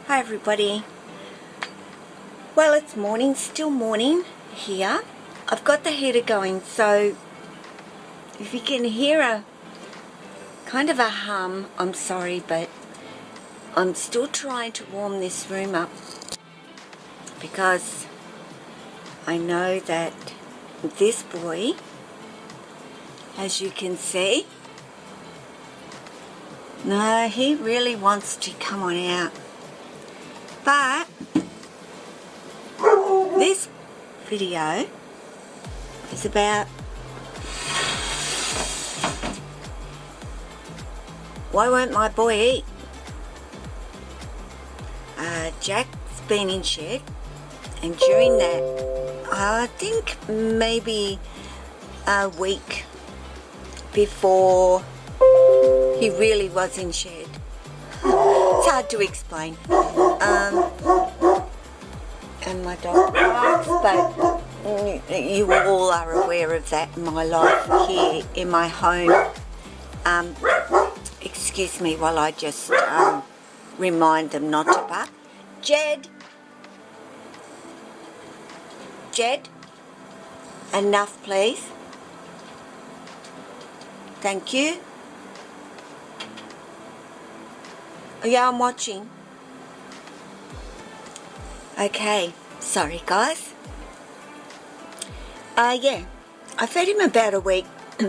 Hi everybody. Well, it's morning, still morning here. I've got the heater going, so if you can hear a kind of a hum, I'm sorry, but I'm still trying to warm this room up because I know that this boy, as you can see, no, he really wants to come on out. But this video is about why won't my boy eat? Jack's been in shed, and during that, I think maybe a week before he really was in shed. It's hard to explain. And my dog barks, but you all are aware of that in my life here in my home. Excuse me while I just remind them not to bark. Jed, enough please. Thank you. Yeah, I'm watching. Okay, sorry guys. Yeah, I fed him about a week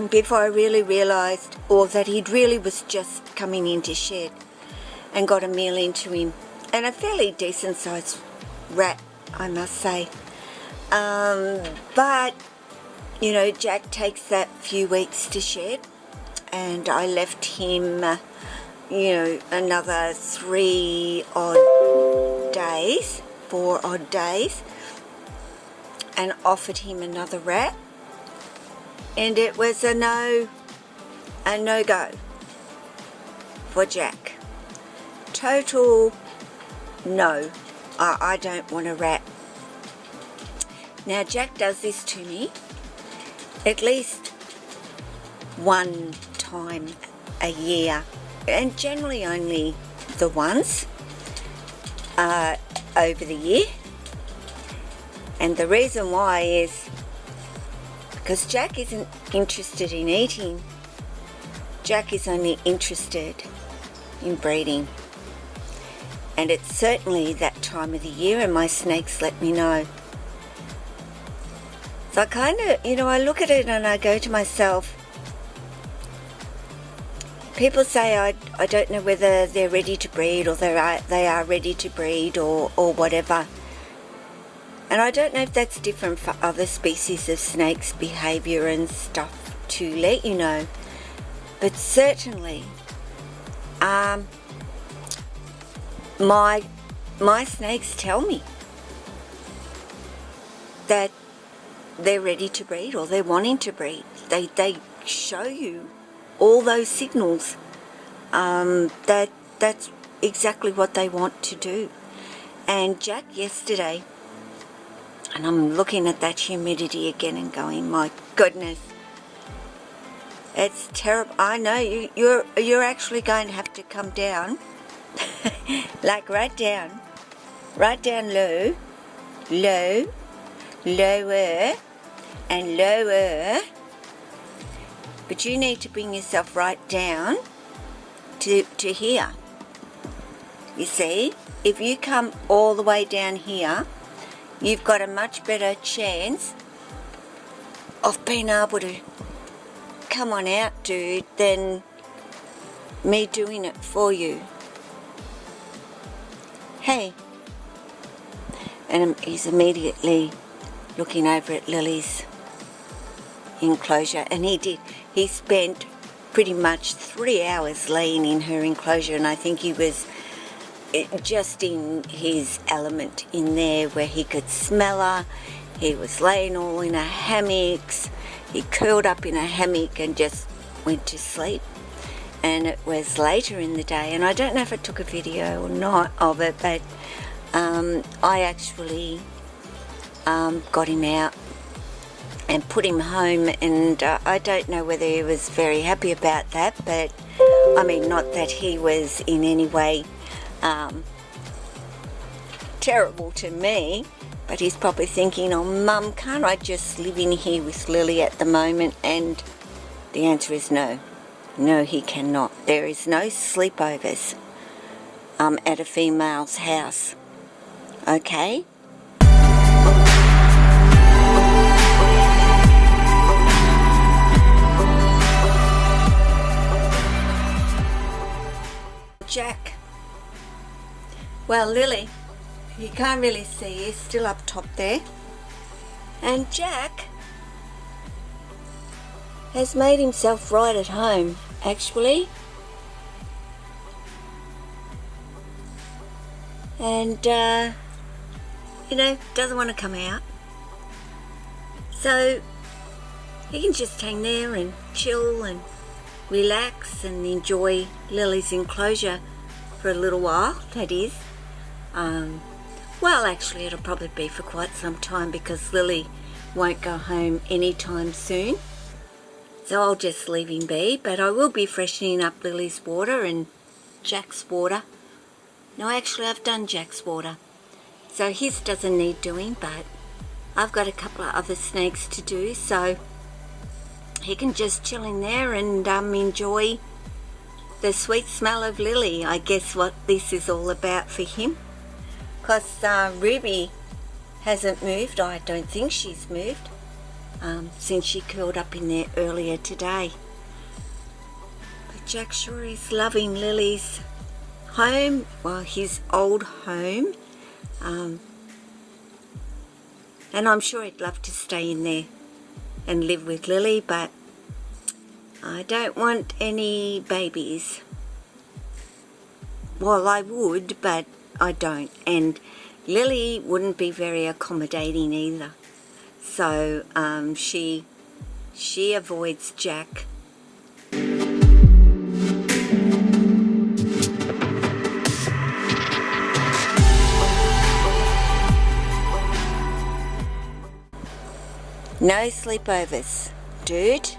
before I really realised, or that he really was just coming into shed, and got a meal into him. And a fairly decent sized rat, I must say. But, you know, Jack takes that few weeks to shed, and I left him, you know, another 4 odd days, and offered him another rat, and it was a no-go for Jack. Total no, I don't want a rat. Now Jack does this to me at least one time a year, and generally only the once over the year. And the reason why is because Jack isn't interested in eating. Jack is only interested in breeding. And it's certainly that time of the year, and my snakes let me know. So I kind of, you know, I look at it and I go to myself, people say I don't know whether they're ready to breed, or they are ready to breed, or whatever. And I don't know if that's different for other species of snakes' behaviour and stuff to let you know. But certainly, my snakes tell me that they're ready to breed, or they're wanting to breed. They show you all those signals that that's exactly what they want to do. And Jack yesterday, and I'm looking at that humidity again and going, my goodness, it's terrible. I know you're actually going to have to come down, like right down low, lower, and lower. But you need to bring yourself right down to here. You see, if you come all the way down here, you've got a much better chance of being able to come on out, dude, than me doing it for you. Hey. And he's immediately looking over at Lily's enclosure, and he spent pretty much 3 hours laying in her enclosure, and I think he was just in his element in there, where he could smell her. He was laying all in her hammocks. He curled up in a hammock and just went to sleep. And it was later in the day, and I don't know if I took a video or not of it, but I actually got him out and put him home, and I don't know whether he was very happy about that, but I mean, not that he was in any way terrible to me, but he's probably thinking, oh Mum, can't I just live in here with Lily at the moment? And the answer is no. No, he cannot. There is no sleepovers at a female's house. Okay? Jack. Well, Lily, you can't really see, he's still up top there. And Jack has made himself right at home, actually. And, you know, doesn't want to come out. So he can just hang there and chill and relax and enjoy Lily's enclosure for a little while, that is. Well, actually, it'll probably be for quite some time because Lily won't go home anytime soon. So I'll just leave him be, but I will be freshening up Lily's water and Jack's water. No, actually, I've done Jack's water. So his doesn't need doing, but I've got a couple of other snakes to do, so he can just chill in there and enjoy the sweet smell of Lily. I guess what this is all about for him. Because Ruby hasn't moved. I don't think she's moved since she curled up in there earlier today. But Jack sure is loving Lily's home, well, his old home. And I'm sure he'd love to stay in there and live with Lily, but I don't want any babies. Well, I would, but I don't. And Lily wouldn't be very accommodating either. So she avoids Jack. No sleepovers, dude.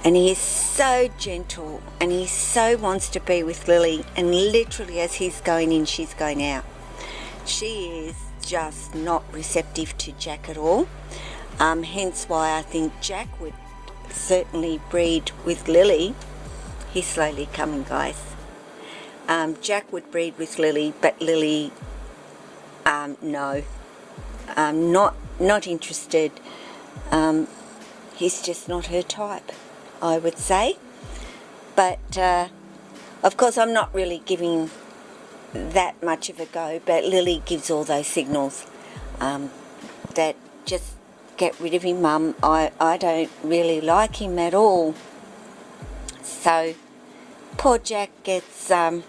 And he is so gentle and he so wants to be with Lily, and literally as he's going in, she's going out. She is just not receptive to Jack at all. Hence why I think Jack would certainly breed with Lily. He's slowly coming, guys. Jack would breed with Lily, but Lily, no. Not interested. He's just not her type, I would say. But of course I'm not really giving that much of a go, but Lily gives all those signals that just get rid of him, Mum. I don't really like him at all. So poor Jack gets her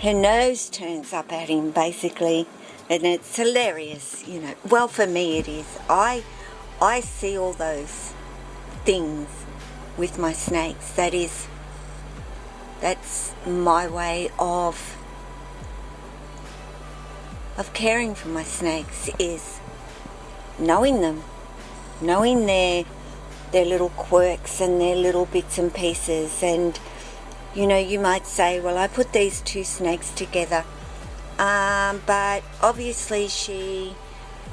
nose turns up at him basically, and it's hilarious, you know. Well, for me it is. I see all those things with my snakes. That's my way of caring for my snakes, is knowing them, knowing their little quirks and their little bits and pieces. And you know, you might say, well, I put these two snakes together, but obviously she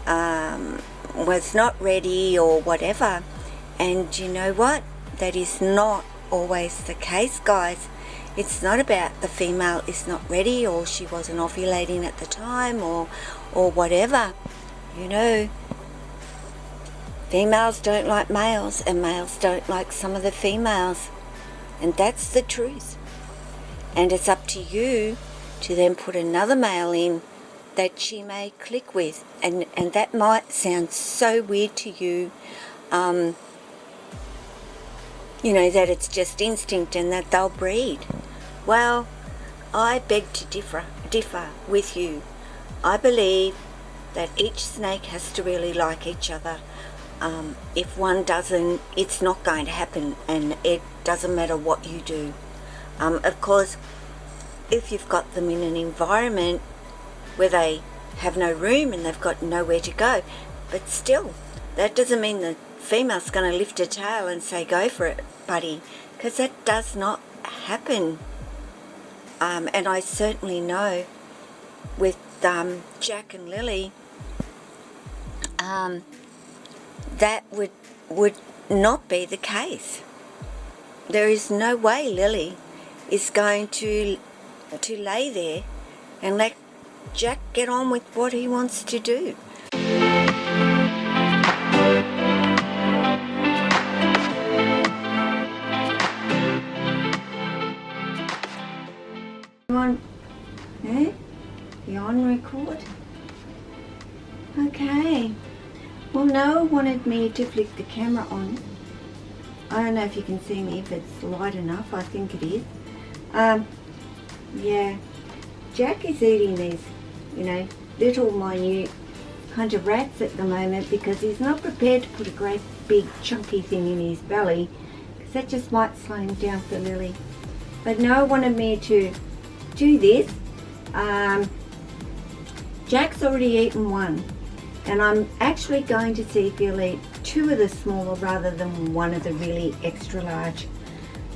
was not ready or whatever. And you know what? That is not always the case, guys. It's not about the female is not ready, or she wasn't ovulating at the time, or whatever. You know, females don't like males and males don't like some of the females, and that's the truth. And it's up to you to then put another male in that she may click with, and that might sound so weird to you, you know, that it's just instinct and that they'll breed. Well, I beg to differ with you. I believe that each snake has to really like each other. If one doesn't, it's not going to happen, and it doesn't matter what you do. Of course, if you've got them in an environment where they have no room and they've got nowhere to go, but still, that doesn't mean the female's going to lift her tail and say, go for it, buddy, because that does not happen. And I certainly know with Jack and Lily, that would not be the case. There is no way Lily is going to lay there and let Jack get on with what he wants to do. You on record? Okay. Well, Noah wanted me to flick the camera on. I don't know if you can see me, if it's light enough. I think it is. Yeah. Jack is eating these, little minute kind of rats at the moment because he's not prepared to put a great big chunky thing in his belly, because that just might slow him down for Lily. But Noah wanted me to do this. Jack's already eaten one, and I'm actually going to see if he'll eat two of the smaller rather than one of the really extra large.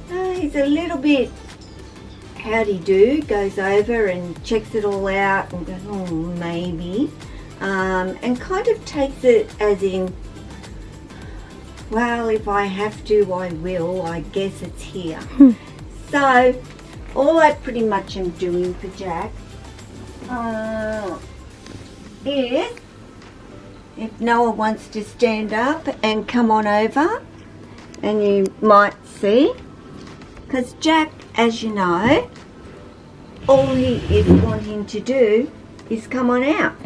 He's a little bit howdy do, goes over and checks it all out and goes, oh, maybe, and kind of takes it as in, well, if I have to, I will. I guess it's here. So all I pretty much am doing for Jack is, if Noah wants to stand up and come on over, and you might see, because Jack, as you know, all he is wanting to do is come on out.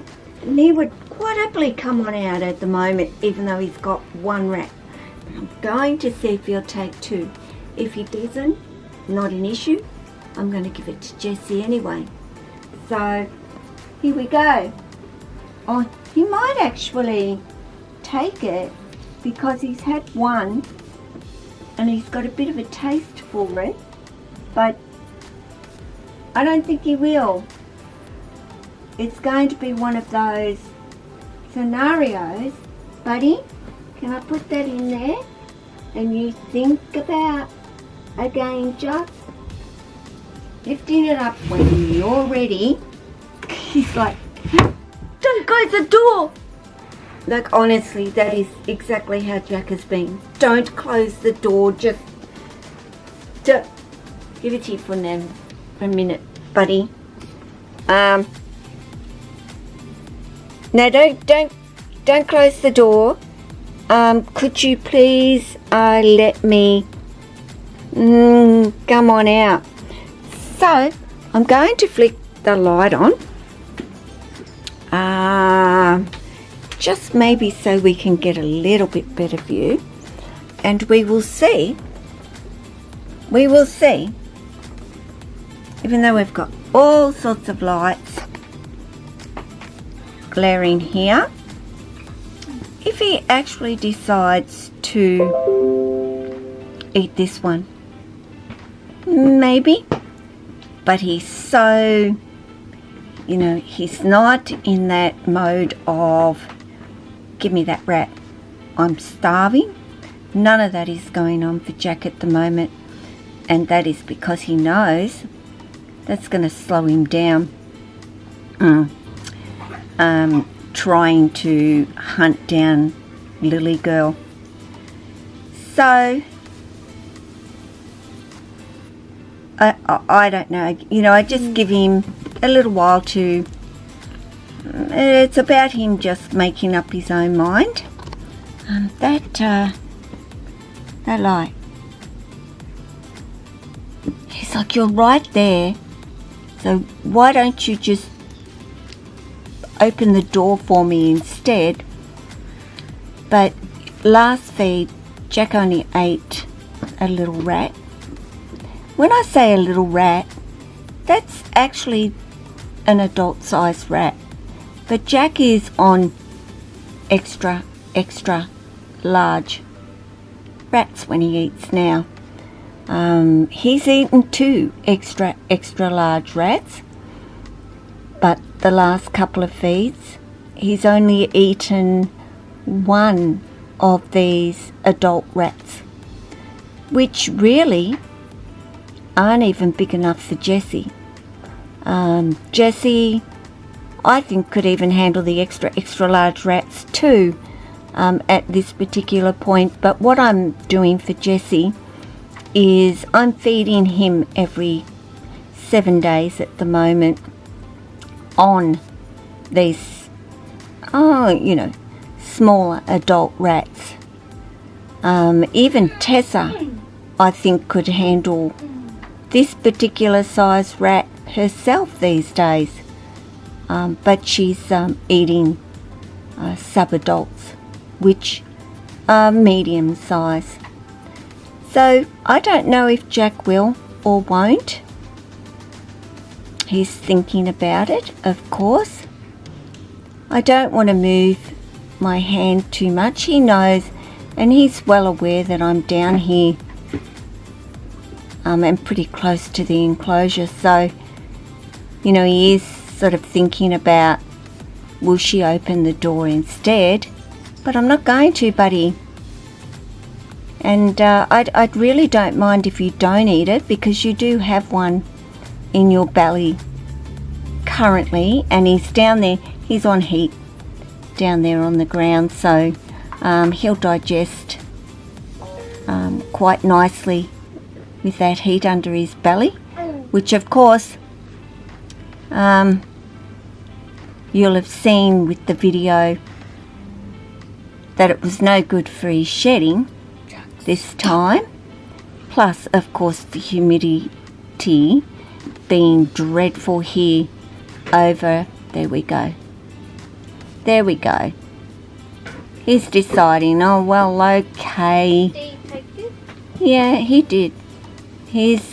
And he would quite happily come on out at the moment, even though he's got one rat. But I'm going to see if he'll take two. If he doesn't, not an issue. I'm going to give it to Jessie anyway. So, here we go. Oh, he might actually take it because he's had one and he's got a bit of a taste for it, but I don't think he will. It's going to be one of those scenarios. Buddy, can I put that in there? And you think about, again, just lifting it up when you're ready. He's like, don't close the door. Like, honestly, that is exactly how Jack has been. Don't close the door. Just give it to you for a minute, buddy. No, don't close the door. Could you please let me come on out? So I'm going to flick the light on. Just maybe so we can get a little bit better view, and we will see, even though we've got all sorts of lights glaring here, if he actually decides to eat this one, maybe, but he's so, he's not in that mode of, give me that rat, I'm starving. None of that is going on for Jack at the moment, and that is because he knows that's going to slow him down trying to hunt down Lily Girl. So I don't know, I just give him a little while to, it's about him just making up his own mind. That light, he's like, you're right there, so why don't you just open the door for me instead? But last feed, Jack only ate a little rat. When I say a little rat, that's actually an adult-sized rat. But Jack is on extra large rats when he eats now. He's eaten 2 extra large rats, but the last couple of feeds he's only eaten 1 of these adult rats, which really aren't even big enough for Jessie. Jessie I think could even handle the extra large rats too at this particular point. But what I'm doing for Jesse is I'm feeding him every 7 days at the moment on these, smaller adult rats. Even Tessa, I think, could handle this particular size rat herself these days. But she's eating sub-adults, which are medium size. So I don't know if Jack will or won't. He's thinking about it, of course. I don't want to move my hand too much. He knows, and he's well aware that I'm down here and pretty close to the enclosure. So, he is sort of thinking about, will she open the door instead? But I'm not going to, buddy. And I really don't mind if you don't eat it, because you do have one in your belly currently, and he's down there. He's on heat down there on the ground, so he'll digest quite nicely with that heat under his belly, which of course you'll have seen with the video that it was no good for his shedding this time, plus of course the humidity being dreadful here over. There we go, he's deciding, oh well, okay. Did he take this? Yeah, he did. He's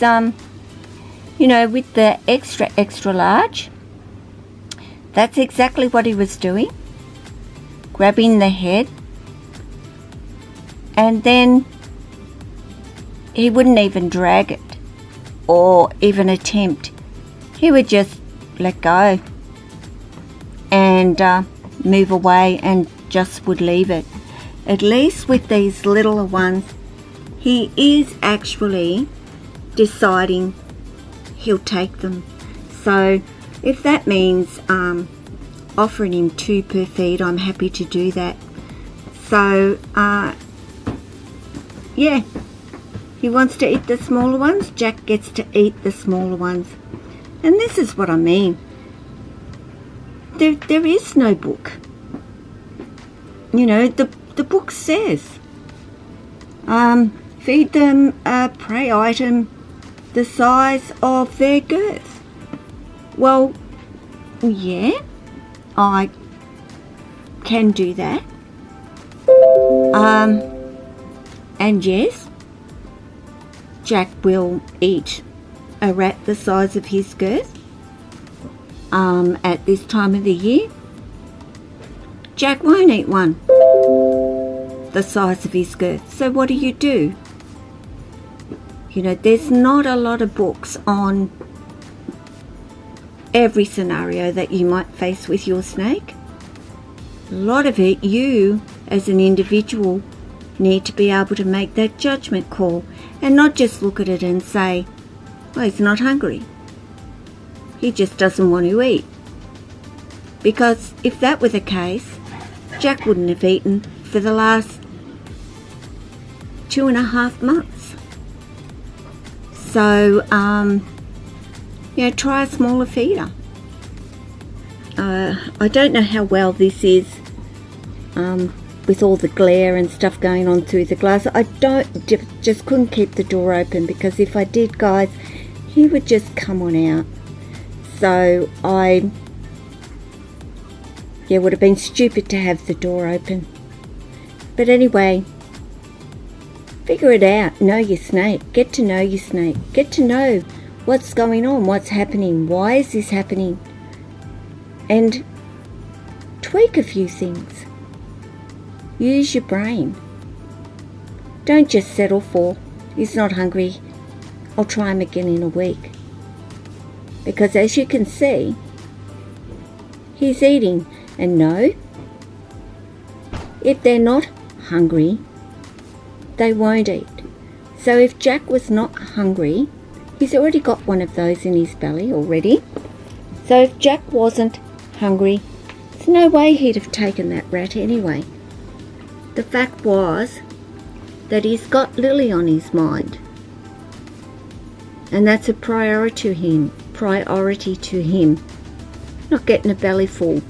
with the extra large, that's exactly what he was doing, grabbing the head, and then he wouldn't even drag it or even attempt. He would just let go and move away and just would leave it. At least with these littler ones, he is actually deciding he'll take them. So if that means offering him 2 per feed, I'm happy to do that. So yeah, he wants to eat the smaller ones. Jack gets to eat the smaller ones. And this is what I mean. There is no book. The book says feed them a prey item the size of their girth. Well, yeah, I can do that. And yes, Jack will eat a rat the size of his girth at this time of the year. Jack won't eat one the size of his girth. So what do? There's not a lot of books on every scenario that you might face with your snake. A lot of it, you as an individual need to be able to make that judgment call and not just look at it and say, well, he's not hungry, he just doesn't want to eat. Because if that were the case, Jack wouldn't have eaten for the last 2.5 months. So try a smaller feeder. I don't know how well this is with all the glare and stuff going on through the glass. I just couldn't keep the door open, because if I did, guys, he would just come on out. So would have been stupid to have the door open. But anyway, figure it out. Know your snake. Get to know your snake. Get to know what's going on, what's happening, why is this happening, and tweak a few things. Use your brain. Don't just settle for, he's not hungry, I'll try him again in a week. Because as you can see, he's eating. And no, if they're not hungry, they won't eat. So if Jack was not hungry, he's already got one of those in his belly already. So if Jack wasn't hungry. There's no way he'd have taken that rat anyway. The fact was that he's got Lily on his mind. And that's a priority to him. Not getting a belly full.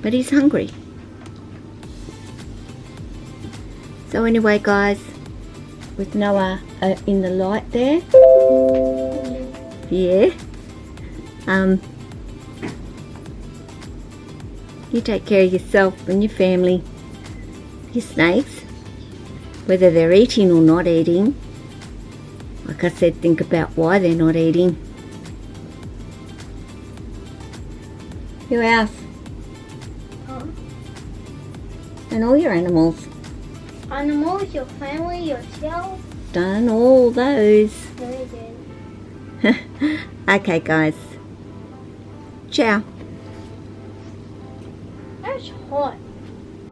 But he's hungry. So anyway, guys, with Noah in the light there, yeah, you take care of yourself and your family, your snakes, whether they're eating or not eating. Like I said, think about why they're not eating. Who else? Huh? And all your animals. Animals, your family, yourself. Done all those. No, you didn't. Okay, guys. Ciao. That's hot.